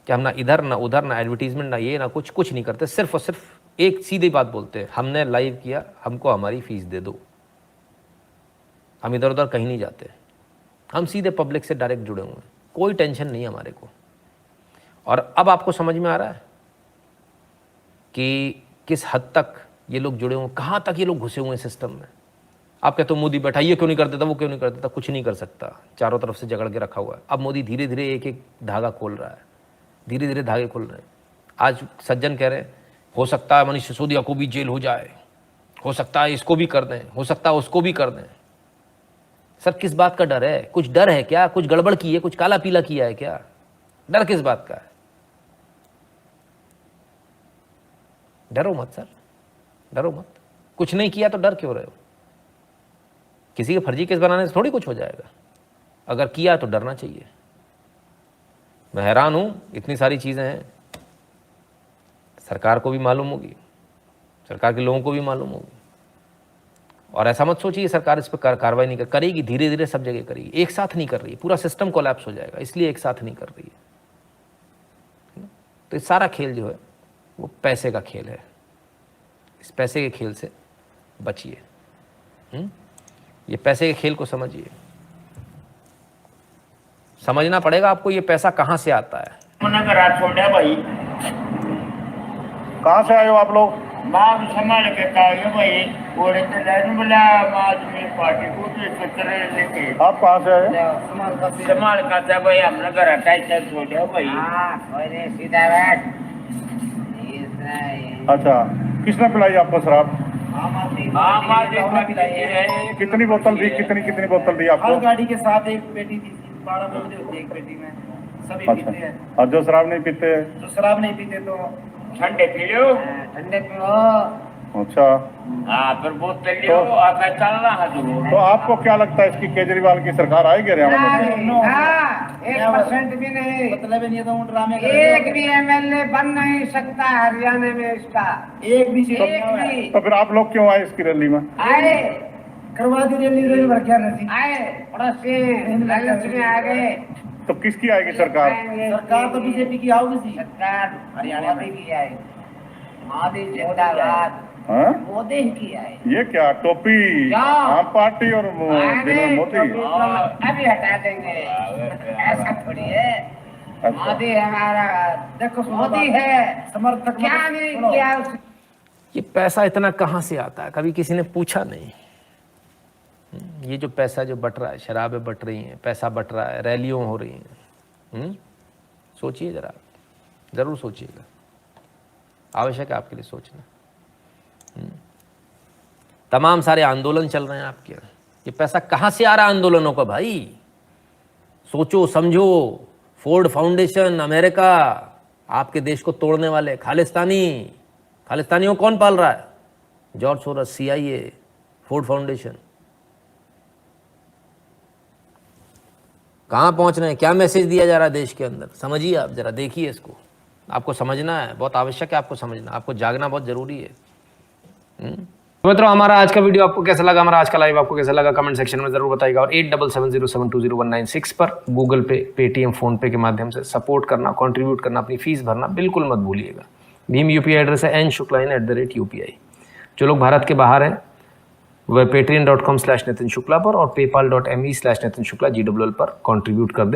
Speaker 1: कि हम ना इधर ना उधर, ना एडवर्टीजमेंट, ना ये ना कुछ नहीं करते। सिर्फ और सिर्फ एक सीधी बात बोलते हैं, हमने लाइव किया, हमको हमारी फीस दे दो। हम इधर उधर कहीं नहीं जाते, हम सीधे पब्लिक से डायरेक्ट जुड़े हुए हैं, कोई टेंशन नहीं हमारे को। और अब आपको समझ में आ रहा है कि किस हद तक ये लोग जुड़े हुए, कहाँ तक ये लोग घुसे हुए हैं सिस्टम में। आप कहते हो मोदी बैठा, ये क्यों नहीं कर देता, वो क्यों नहीं कर देता, कुछ नहीं कर सकता, चारों तरफ से जकड़ के रखा हुआ है। अब मोदी धीरे धीरे एक एक धागा खोल रहा है, धीरे धीरे धागे खुल रहे हैं। आज सज्जन कह रहे हैं हो सकता है मनीष सिसोदिया को भी जेल हो जाए, हो सकता है इसको भी कर दें, हो सकता है उसको भी कर दें। सर किस बात का डर है? कुछ डर है क्या? कुछ गड़बड़ की है, कुछ काला पीला किया है क्या? डर किस बात का है? डरो मत सर, डरो मत। कुछ नहीं किया तो डर क्यों रहे हो? किसी के फर्जी केस बनाने से थोड़ी कुछ हो जाएगा। अगर किया तो डरना चाहिए। मैं हैरान हूं, इतनी सारी चीजें हैं, सरकार को भी मालूम होगी, सरकार के लोगों को भी मालूम होगी। और ऐसा मत सोचिए सरकार इस पर कार्रवाई नहीं करेगी, धीरे धीरे सब जगह करेगी। एक साथ नहीं कर रही है, पूरा सिस्टम कोलैप्स हो जाएगा, इसलिए एक साथ नहीं कर रही है। तो इस सारा खेल जो है वो पैसे का खेल है। इस पैसे के खेल से बचिए। ये पैसे के खेल को समझिए, समझना पड़ेगा आपको ये पैसा कहां से आता है।
Speaker 3: छोड़ा भाई,
Speaker 4: कहाँ से आए हो आप लोग?
Speaker 3: माँ संभाल के भाई, और बोला मेरी पार्टी को लेके।
Speaker 4: आप कहाँ से आए?
Speaker 3: संभाल का था भाई, हमने घर का छोड़ा भाई। सीधा बैठ।
Speaker 4: अच्छा, किसने पिलाई आपको शराब? कितनी बोतल दी, कितनी बोतल दी आपको?
Speaker 5: हर गाड़ी के साथ एक पेटी दी, 12 बोतलें होती है एक पेटी में, सभी
Speaker 4: अच्छा।
Speaker 5: पीते हैं।
Speaker 4: और जो शराब नहीं पीते?
Speaker 5: जो शराब नहीं पीते तो
Speaker 3: ठंडे पी लो,
Speaker 5: ठंडे पियो।
Speaker 4: अच्छा,
Speaker 3: हाँ फिर बोतल लियो, आप चलना है
Speaker 4: तो आपको क्या लगता है इसकी केजरीवाल की सरकार आएगी हरियाणा में?
Speaker 5: 1% भी नहीं, मतलब नहीं तो ड्रामे
Speaker 6: एक भी एमएलए बन नहीं सकता हरियाणा में इसका,
Speaker 5: एक भी
Speaker 4: तो फिर आप लोग क्यों आए इसकी रैली में?
Speaker 6: आए
Speaker 5: करवा दी रैली भर क्या नहीं
Speaker 6: आए पड़ोसी लालच में आ गए,
Speaker 4: तो किसकी आएगी सरकार?
Speaker 5: सरकार तो बीजेपी की आओगी सी।
Speaker 6: सरकार
Speaker 5: हरियाणा में।
Speaker 6: मोदी की आए, मोदी जिंदाबाद,
Speaker 4: हाँ?
Speaker 6: मोदी ही की आए।
Speaker 4: ये क्या टोपी?
Speaker 6: क्या?
Speaker 4: आम पार्टी और
Speaker 6: अरे,
Speaker 4: मोदी।
Speaker 6: अभी हटा देंगे, ऐसा थोड़ी है।
Speaker 4: अच्छा।
Speaker 6: मोदी हमारा,
Speaker 5: देखो
Speaker 6: मोदी है,
Speaker 5: समर्थक
Speaker 6: क्या
Speaker 5: मतलब-
Speaker 6: नहीं
Speaker 5: सुनो।
Speaker 6: किया उसने?
Speaker 1: ये पैसा इतना कहाँ से आता है, कभी किसी ने पूछा नहीं। ये जो पैसा जो बट रहा है, शराबें बट रही हैं, पैसा बट रहा है, रैलियों हो रही हैं, सोचिए जरा, ज़रूर सोचिएगा, आवश्यक है आपके लिए सोचना। तमाम सारे आंदोलन चल रहे हैं आपके, ये पैसा कहाँ से आ रहा है आंदोलनों का भाई? सोचो समझो। फोर्ड फाउंडेशन, अमेरिका, आपके देश को तोड़ने वाले खालिस्तानियों कौन पाल रहा है? George Soros, CIA, Ford Foundation. कहाँ पहुंच रहे हैं? क्या मैसेज दिया जा रहा है देश के अंदर? समझिए आप जरा, देखिए इसको, आपको समझना है, बहुत आवश्यक है आपको समझना, आपको जागना बहुत जरूरी है। मित्रों, हमारा आज का वीडियो आपको कैसा लगा, हमारा आज का लाइव आपको कैसा लगा, कमेंट सेक्शन में जरूर बताइएगा। और 8770720196 पर गूगल पे, पेटीएम, फोन पे के माध्यम से सपोर्ट करना, कंट्रीब्यूट करना, अपनी फीस भरना बिल्कुल मत भूलिएगा। भीम UPI एड्रेस है nshukla@UPI। जो लोग भारत के बाहर हैं वह patreon.com/नितिन शुक्ला पर और paypal.me/नितिन शुक्ला GWL पर कंट्रीब्यूट कर दें।